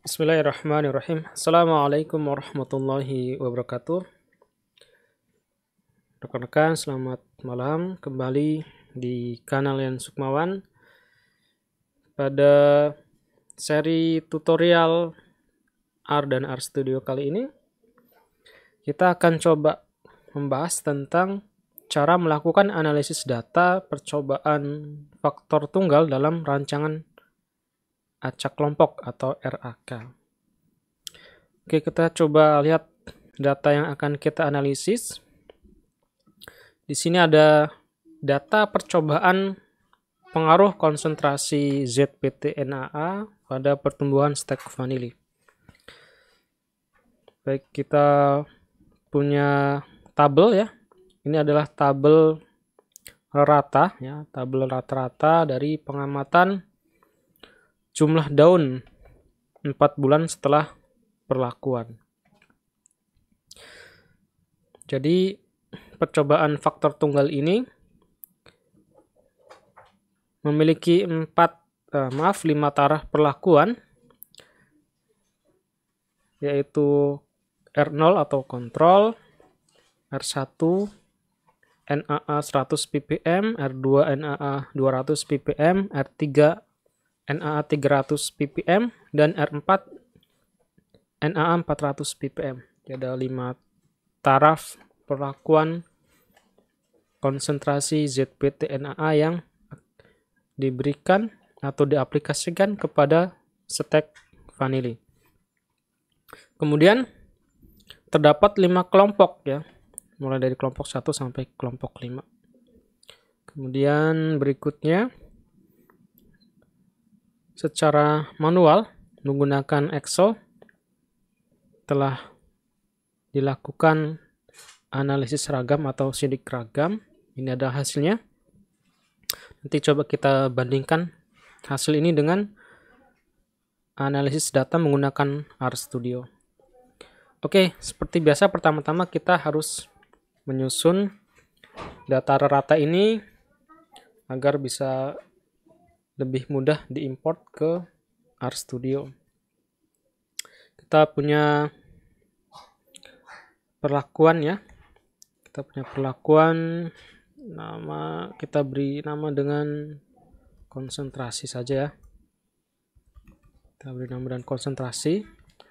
Bismillahirrahmanirrahim. Assalamualaikum warahmatullahi wabarakatuh. Rekan-rekan, selamat malam kembali di kanal Yan Sukmawan. Pada seri tutorial R dan R Studio kali ini, kita akan coba membahas tentang cara melakukan analisis data percobaan faktor tunggal dalam rancangan acak kelompok atau RAK. Oke, kita coba lihat data yang akan kita analisis. Di sini ada data percobaan pengaruh konsentrasi ZPT-NAA pada pertumbuhan stek vanili. Baik, kita punya tabel ya. Ini adalah tabel rata ya, tabel rata-rata dari pengamatan jumlah daun 4 bulan setelah perlakuan. Jadi percobaan faktor tunggal ini memiliki 5 taraf perlakuan, yaitu R0 atau kontrol, R1 NAA 100 ppm, R2 NAA 200 ppm, R3 NAA 300 ppm, dan R4 NAA 400 ppm. Jadi ada 5 taraf perlakuan konsentrasi ZPT-NAA yang diberikan atau diaplikasikan kepada stek vanili. Kemudian terdapat 5 kelompok ya, mulai dari kelompok 1 sampai kelompok 5. Kemudian berikutnya secara manual menggunakan Excel telah dilakukan analisis ragam atau sidik ragam. Ini ada hasilnya. Nanti coba kita bandingkan hasil ini dengan analisis data menggunakan RStudio. Oke, seperti biasa pertama-tama kita harus menyusun data rata ini agar bisa lebih mudah diimport ke RStudio. Kita punya perlakuan ya. Kita punya perlakuan, kita beri nama dengan konsentrasi saja ya. Kita beri nama dengan konsentrasi,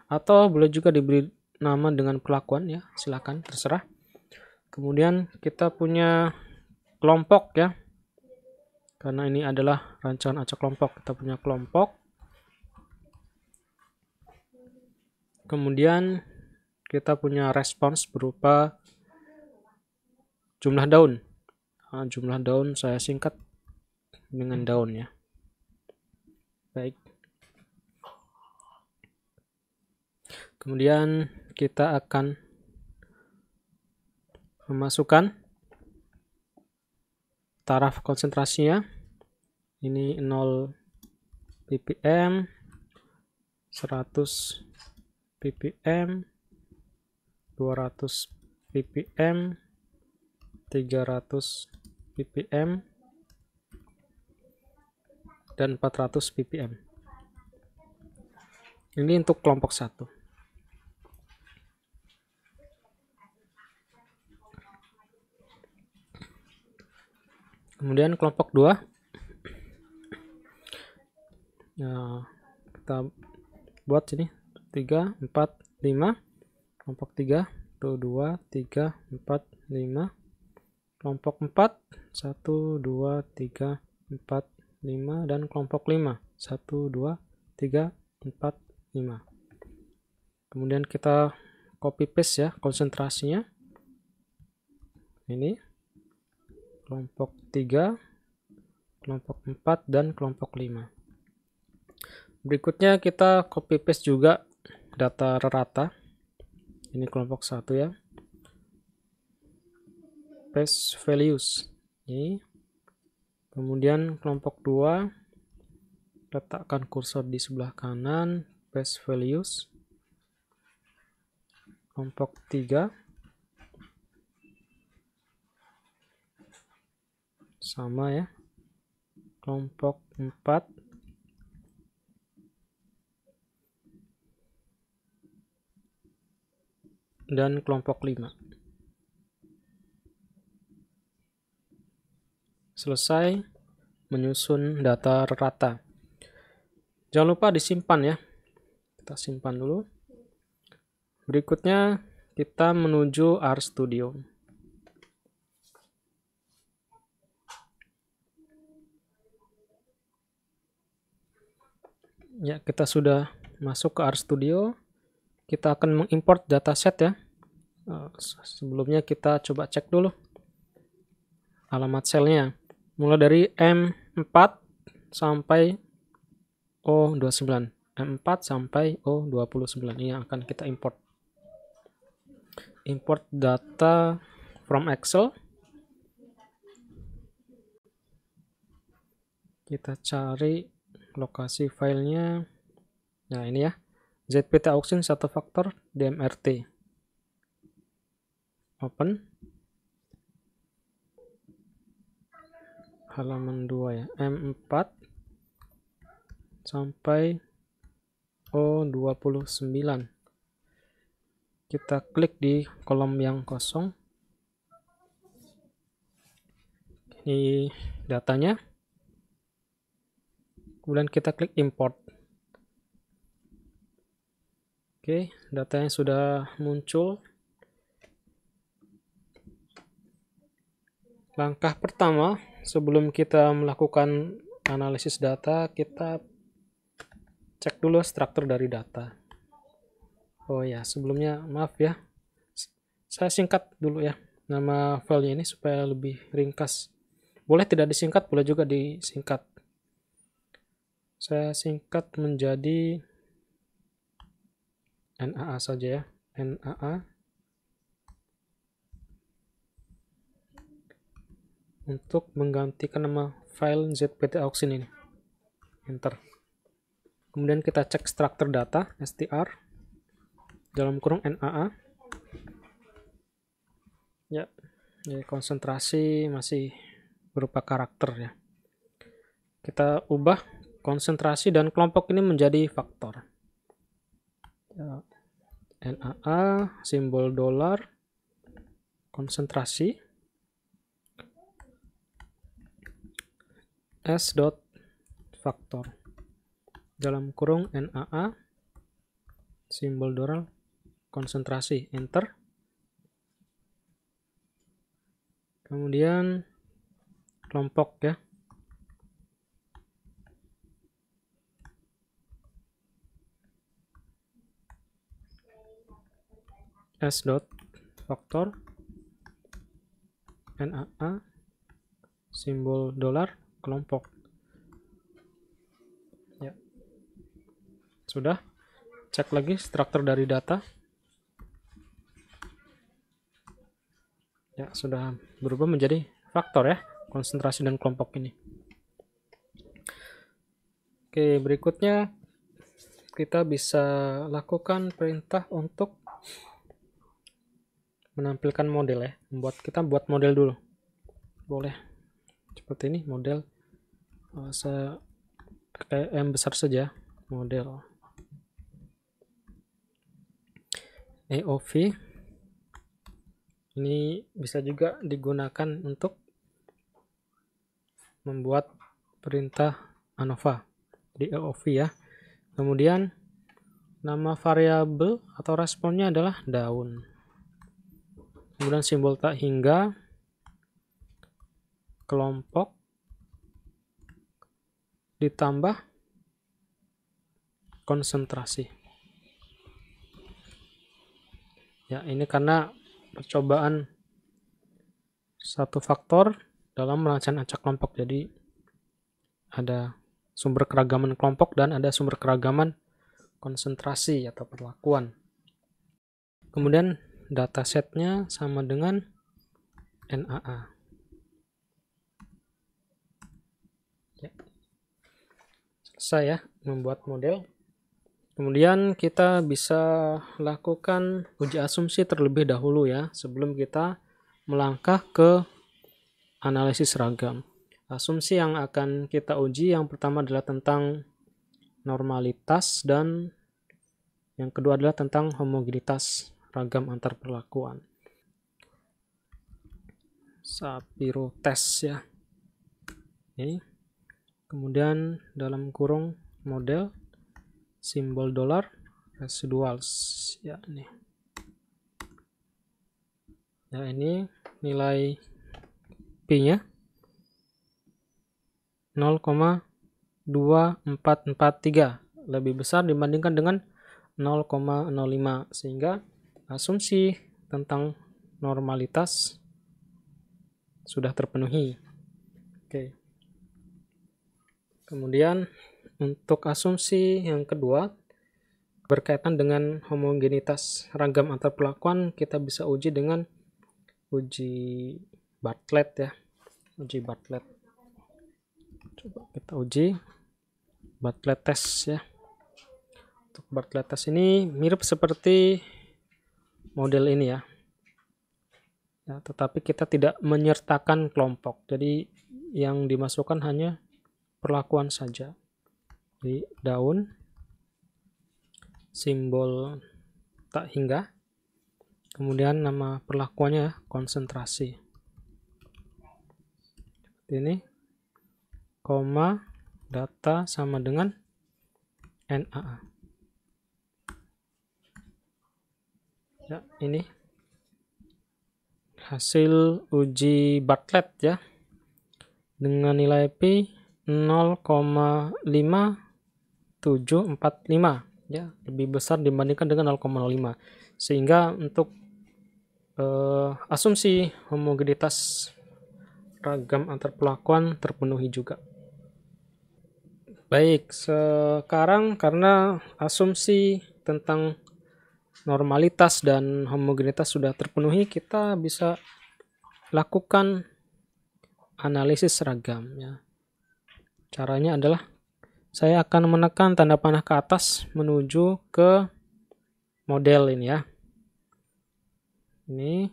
atau boleh juga diberi nama dengan perlakuan ya, silakan terserah. Kemudian kita punya kelompok ya. Karena ini adalah rancangan acak kelompok, kita punya kelompok. Kemudian kita punya respons berupa jumlah daun. Jumlah daun saya singkat dengan daun ya. Baik. Kemudian kita akan memasukkan taraf konsentrasinya. Ini 0 ppm, 100 ppm, 200 ppm, 300 ppm, dan 400 ppm. Ini untuk kelompok 1. Kemudian kelompok 2. Nah, kita buat sini 3, 4, 5. Kelompok 3, 2, 3, 4, 5. Kelompok 4, 1, 2, 3, 4, 5. Dan kelompok 5, 1, 2, 3, 4, 5. Kemudian kita copy paste ya konsentrasinya. Ini kelompok 3, kelompok 4, dan kelompok 5. Berikutnya kita copy paste juga data rata. Ini kelompok 1 ya. Paste values. Ini. Kemudian kelompok 2, letakkan kursor di sebelah kanan, paste values. Kelompok 3. Sama ya. Kelompok 4. dan kelompok 5. Selesai menyusun data rata. Jangan lupa disimpan ya. Kita simpan dulu. Berikutnya kita menuju RStudio. Ya, kita sudah masuk ke RStudio. Kita akan mengimport dataset ya. Sebelumnya kita coba cek dulu alamat selnya. Mulai dari M4 sampai O29. M4 sampai O29 ini yang akan kita import. Import data from Excel. Kita cari lokasi filenya. Nah, ini ya. ZPT Auction 1 faktor DMRT. Open. Halaman 2 ya. M4 sampai O29. Kita klik di kolom yang kosong. Ini datanya. Kemudian kita klik import. Oke, datanya sudah muncul. Langkah pertama, sebelum kita melakukan analisis data, kita cek dulu struktur dari data. Oh ya, sebelumnya maaf ya, saya singkat dulu ya nama filenya ini supaya lebih ringkas. Boleh tidak disingkat, boleh juga disingkat. Saya singkat menjadi NAA saja ya, NAA. Untuk menggantikan nama file ZPT Auction ini. Enter. Kemudian kita cek struktur data, str, dalam kurung NAA. Ya, konsentrasi masih berupa karakter ya. Kita ubah konsentrasi dan kelompok ini menjadi faktor. Ya, NAA, simbol dolar, konsentrasi, s.faktor, dalam kurung NAA, simbol dolar, konsentrasi, enter. Kemudian kelompok ya. S.faktor, NAA, simbol dolar, kelompok. Ya. Sudah. Cek lagi struktur dari data. Ya, sudah berubah menjadi faktor ya, konsentrasi dan kelompok ini. Oke, berikutnya kita bisa lakukan perintah untuk menampilkan model ya. Kita buat model dulu. Boleh seperti ini, model. Saya pakai M besar saja, model. AOV. Ini bisa juga digunakan untuk membuat perintah ANOVA di AOV ya. Kemudian nama variabel atau responnya adalah daun. Kemudian simbol tak hingga, kelompok, ditambah konsentrasi. Ya, ini karena percobaan satu faktor dalam merancang acak kelompok. Jadi ada sumber keragaman kelompok dan ada sumber keragaman konsentrasi atau perlakuan. Kemudian datasetnya sama dengan NAA. Ya. Selesai ya membuat model. Kemudian kita bisa lakukan uji asumsi terlebih dahulu ya, sebelum kita melangkah ke analisis ragam. Asumsi yang akan kita uji yang pertama adalah tentang normalitas dan yang kedua adalah tentang homogenitas ragam antar perlakuan. Sapiro test ya. Oke. Kemudian dalam kurung model simbol dolar residuals ya ini. Ya ini nilai P-nya 0,2443 lebih besar dibandingkan dengan 0,05 sehingga asumsi tentang normalitas sudah terpenuhi. Oke. Kemudian untuk asumsi yang kedua berkaitan dengan homogenitas ragam antar perlakuan, kita bisa uji dengan uji Bartlett ya. Uji Bartlett. Coba kita uji Bartlett test ya. Untuk Bartlett test ini mirip seperti model ini ya. Ya, tetapi kita tidak menyertakan kelompok. Jadi yang dimasukkan hanya perlakuan saja. Di daun, simbol tak hingga, kemudian nama perlakuannya konsentrasi. Seperti ini, koma, data sama dengan NaA. Ya, ini hasil uji Bartlett ya. Dengan nilai P 0,5745 ya, lebih besar dibandingkan dengan 0,05. Sehingga untuk asumsi homogenitas ragam antar perlakuan terpenuhi juga. Baik, sekarang karena asumsi tentang normalitas dan homogenitas sudah terpenuhi, kita bisa lakukan analisis ragam ya. Caranya adalah saya akan menekan tanda panah ke atas menuju ke model ini ya. Ini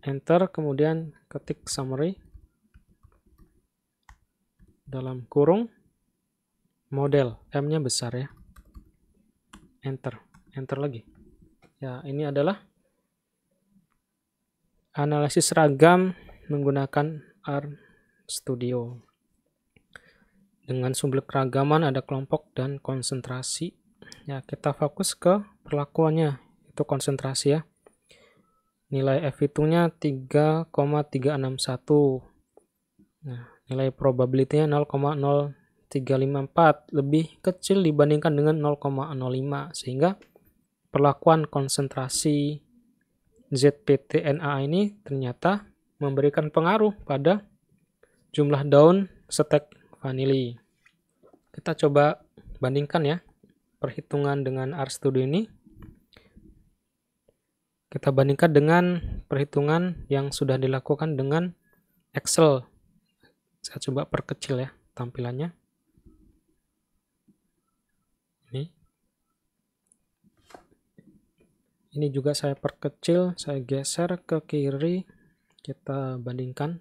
enter, kemudian ketik summary dalam kurung model, M-nya besar ya. Enter lagi. Ya, ini adalah analisis ragam menggunakan RStudio. Dengan sumber keragaman ada kelompok dan konsentrasi. Ya, kita fokus ke perlakuannya, itu konsentrasi ya. Nilai F hitungnya 3,361. Nah, nilai probability-nya 0,0354, lebih kecil dibandingkan dengan 0,05, sehingga perlakuan konsentrasi ZPT-NA ini ternyata memberikan pengaruh pada jumlah daun stek vanili. Kita coba bandingkan ya perhitungan dengan RStudio ini. Kita bandingkan dengan perhitungan yang sudah dilakukan dengan Excel. Saya coba perkecil ya tampilannya. Ini juga saya perkecil, saya geser ke kiri. Kita bandingkan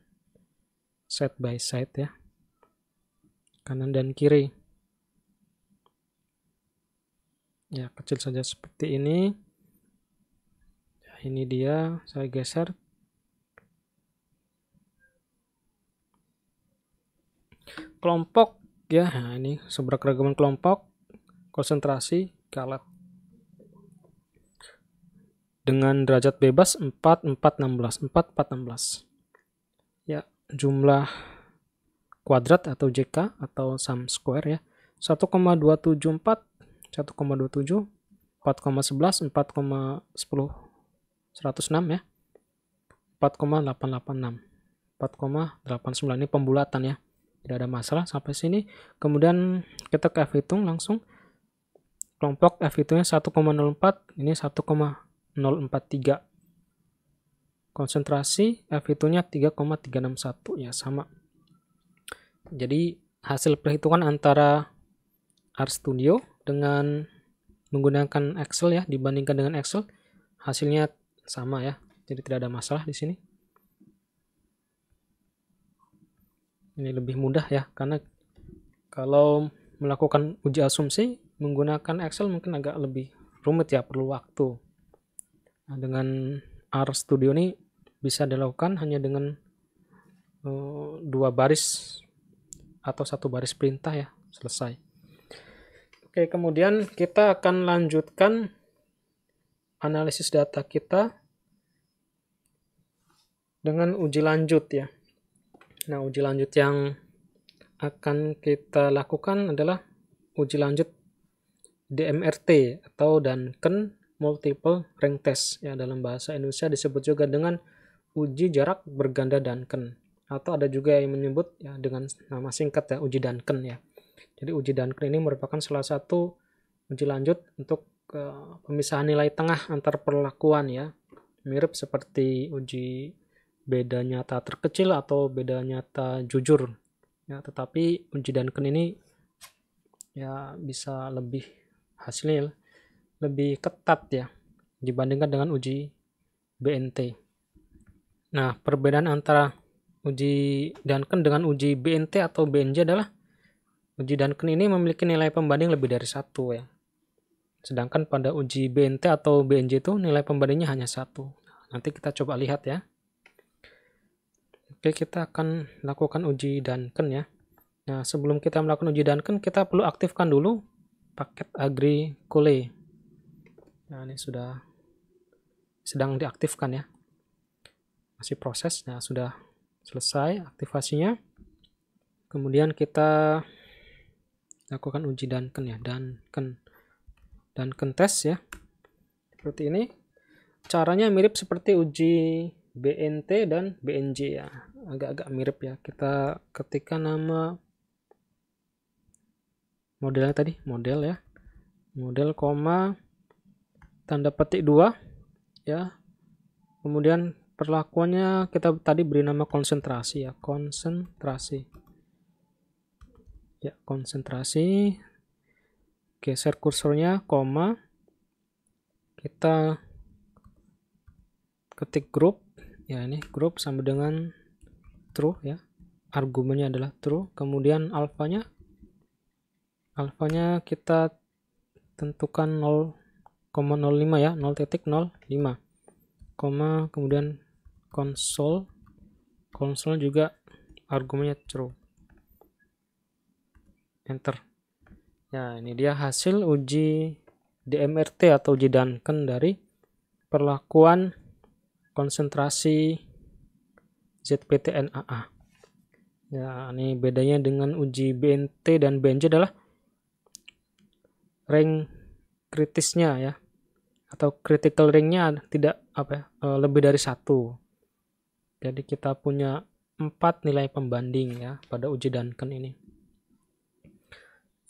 side by side ya. Kanan dan kiri. Ya, kecil saja seperti ini. Ini dia, saya geser. Kelompok ya, nah ini sumber keragaman kelompok, konsentrasi, galat. Dengan derajat bebas 4, 4, 16, 4, 4, 16. Ya, jumlah kuadrat atau JK atau sum square ya. 1,274, 1,27, 4,11, 4,10. 106 ya, 4,886, 4,89, ini pembulatan ya, tidak ada masalah sampai sini. Kemudian kita ke F hitung langsung, kelompok F hitungnya 1,04, ini 1,043, konsentrasi F hitungnya 3,361 ya, sama. Jadi hasil perhitungan antara RStudio dengan menggunakan Excel ya, dibandingkan dengan Excel, hasilnya sama ya, jadi tidak ada masalah di sini. Ini lebih mudah ya, karena kalau melakukan uji asumsi menggunakan Excel mungkin agak lebih rumit ya, perlu waktu. Nah, dengan RStudio ini bisa dilakukan hanya dengan 2 baris atau 1 baris perintah ya, selesai. Oke, kemudian kita akan lanjutkan analisis data kita dengan uji lanjut ya. Nah, uji lanjut yang akan kita lakukan adalah uji lanjut DMRT atau Duncan Multiple Rank Test ya, dalam bahasa Indonesia disebut juga dengan uji jarak berganda Duncan, atau ada juga yang menyebut ya dengan nama singkat ya, uji Duncan ya. Jadi uji Duncan ini merupakan salah satu uji lanjut untuk pemisahan nilai tengah antar perlakuan ya. Mirip seperti uji beda nyata terkecil atau beda nyata jujur. Ya, tetapi uji Duncan ini ya bisa lebih hasilnya lebih ketat ya dibandingkan dengan uji BNT. Nah, perbedaan antara uji Duncan dengan uji BNT atau BNJ adalah uji Duncan ini memiliki nilai pembanding lebih dari 1 ya. Sedangkan pada uji BNT atau BNJ itu nilai pembandingnya hanya 1. Nanti kita coba lihat ya. Oke, kita akan lakukan uji Duncan ya. Nah, sebelum kita melakukan uji Duncan, kita perlu aktifkan dulu paket Agricole. Nah, ini sudah sedang diaktifkan ya. Masih proses. Nah, sudah selesai aktivasinya. Kemudian kita lakukan uji Duncan ya. Duncan test ya. Seperti ini. Caranya mirip seperti uji BNT dan BNJ ya. Agak-agak mirip ya. Kita ketikkan nama modelnya tadi, model ya. Model, koma, tanda petik 2 ya. Kemudian perlakuannya kita tadi beri nama konsentrasi ya, konsentrasi. Ya, konsentrasi. Geser kursornya, koma. Kita ketik grup. Ya, ini grup sama dengan true ya. Argumennya adalah true. Kemudian alfanya kita tentukan 0,05 ya, 0.05. Koma, kemudian console juga argumennya true. Enter. Ya, ini dia hasil uji DMRT atau uji Duncan dari perlakuan konsentrasi ZPT-NAA. Ya, ini bedanya dengan uji BNT dan BNJ adalah rank kritisnya ya, atau critical ranknya tidak lebih dari 1. Jadi kita punya 4 nilai pembanding ya pada uji Duncan ini.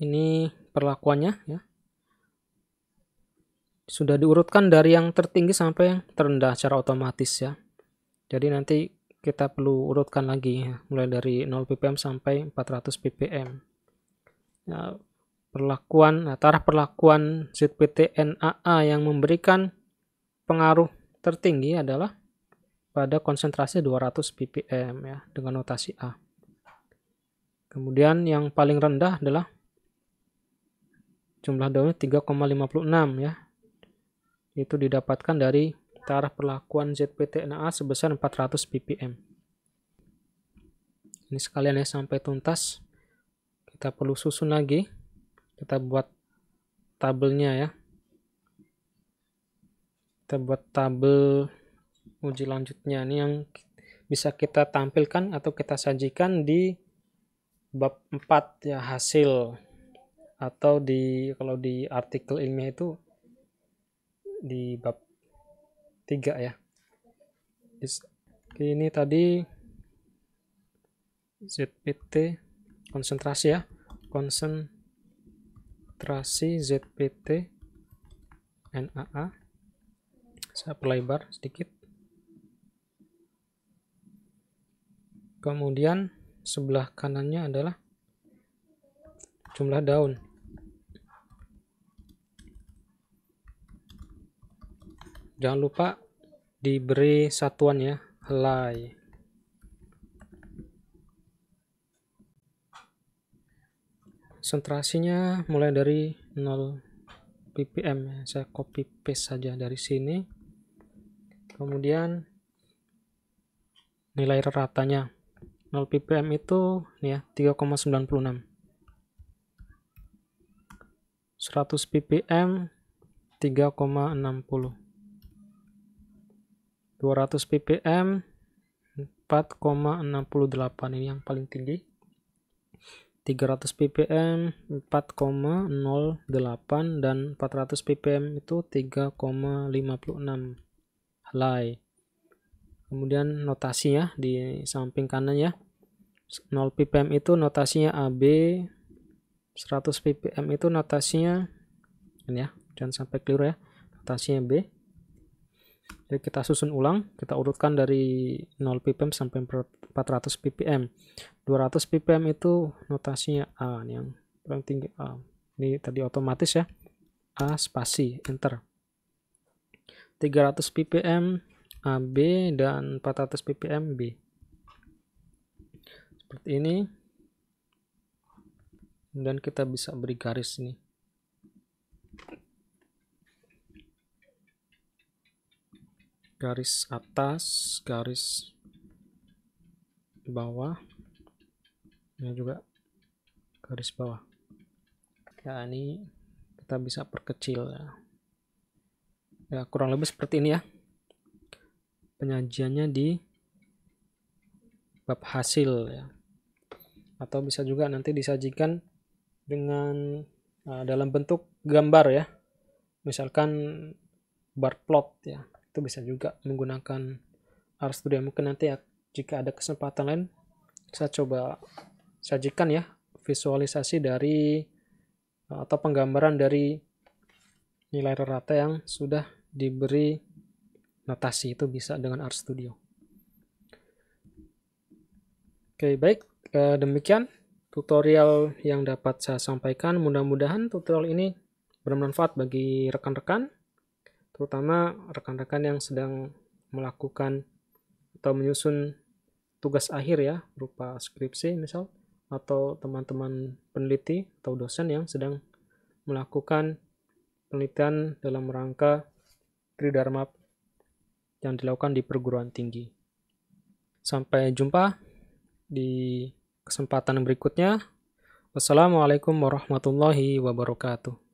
Ini perlakuannya ya. Sudah diurutkan dari yang tertinggi sampai yang terendah secara otomatis ya. Jadi nanti kita perlu urutkan lagi ya, mulai dari 0 ppm sampai 400 ppm. Ya, taraf perlakuan ZPT-NAA yang memberikan pengaruh tertinggi adalah pada konsentrasi 200 ppm ya, dengan notasi A. Kemudian yang paling rendah adalah jumlah daunnya 3,56 ya. Itu didapatkan dari taraf perlakuan ZPT-NAA sebesar 400 ppm. Ini sekalian ya sampai tuntas. Kita perlu susun lagi. Kita buat tabelnya ya. Kita buat tabel uji lanjutnya. Ini yang bisa kita tampilkan atau kita sajikan di bab 4 ya, hasil, atau kalau di artikel ilmiah itu di bab 3 ya. Ini tadi ZPT konsentrasi ya, konsentrasi ZPT NAA. Saya perlebar sedikit. Kemudian sebelah kanannya adalah jumlah daun. Jangan lupa diberi satuan ya, helai. Konsentrasinya mulai dari 0 ppm ya. Saya copy paste saja dari sini. Kemudian nilai ratanya 0 ppm itu nih ya 3,96. 100 ppm 3,60. 200 ppm 4,68, ini yang paling tinggi. 300 ppm 4,08 dan 400 ppm itu 3,56 helai. Kemudian notasinya di samping kanan ya. 0 ppm itu notasinya AB, 100 ppm itu notasinya ini ya, jangan sampai keliru ya, notasinya B. Jadi kita susun ulang, kita urutkan dari 0 ppm sampai 400 ppm. 200 ppm itu notasinya A, ini yang paling tinggi A. Ini tadi otomatis ya, A spasi, enter. 300 ppm AB dan 400 ppm B. Seperti ini. Dan kita bisa beri garis ini. Garis atas, garis bawah, ini juga garis bawah. Ya, ini kita bisa perkecil ya. Ya, kurang lebih seperti ini ya penyajiannya di bab hasil ya. Atau bisa juga nanti disajikan dengan dalam bentuk gambar ya. Misalkan bar plot ya. Itu bisa juga menggunakan RStudio. Mungkin nanti ya, jika ada kesempatan lain saya coba sajikan ya visualisasi dari atau penggambaran dari nilai rata yang sudah diberi notasi, itu bisa dengan RStudio. Oke, baik, demikian tutorial yang dapat saya sampaikan. Mudah-mudahan tutorial ini bermanfaat bagi rekan-rekan, terutama rekan-rekan yang sedang melakukan atau menyusun tugas akhir ya, berupa skripsi misal, atau teman-teman peneliti atau dosen yang sedang melakukan penelitian dalam rangka Tridharma yang dilakukan di perguruan tinggi. Sampai jumpa di kesempatan berikutnya. Wassalamualaikum warahmatullahi wabarakatuh.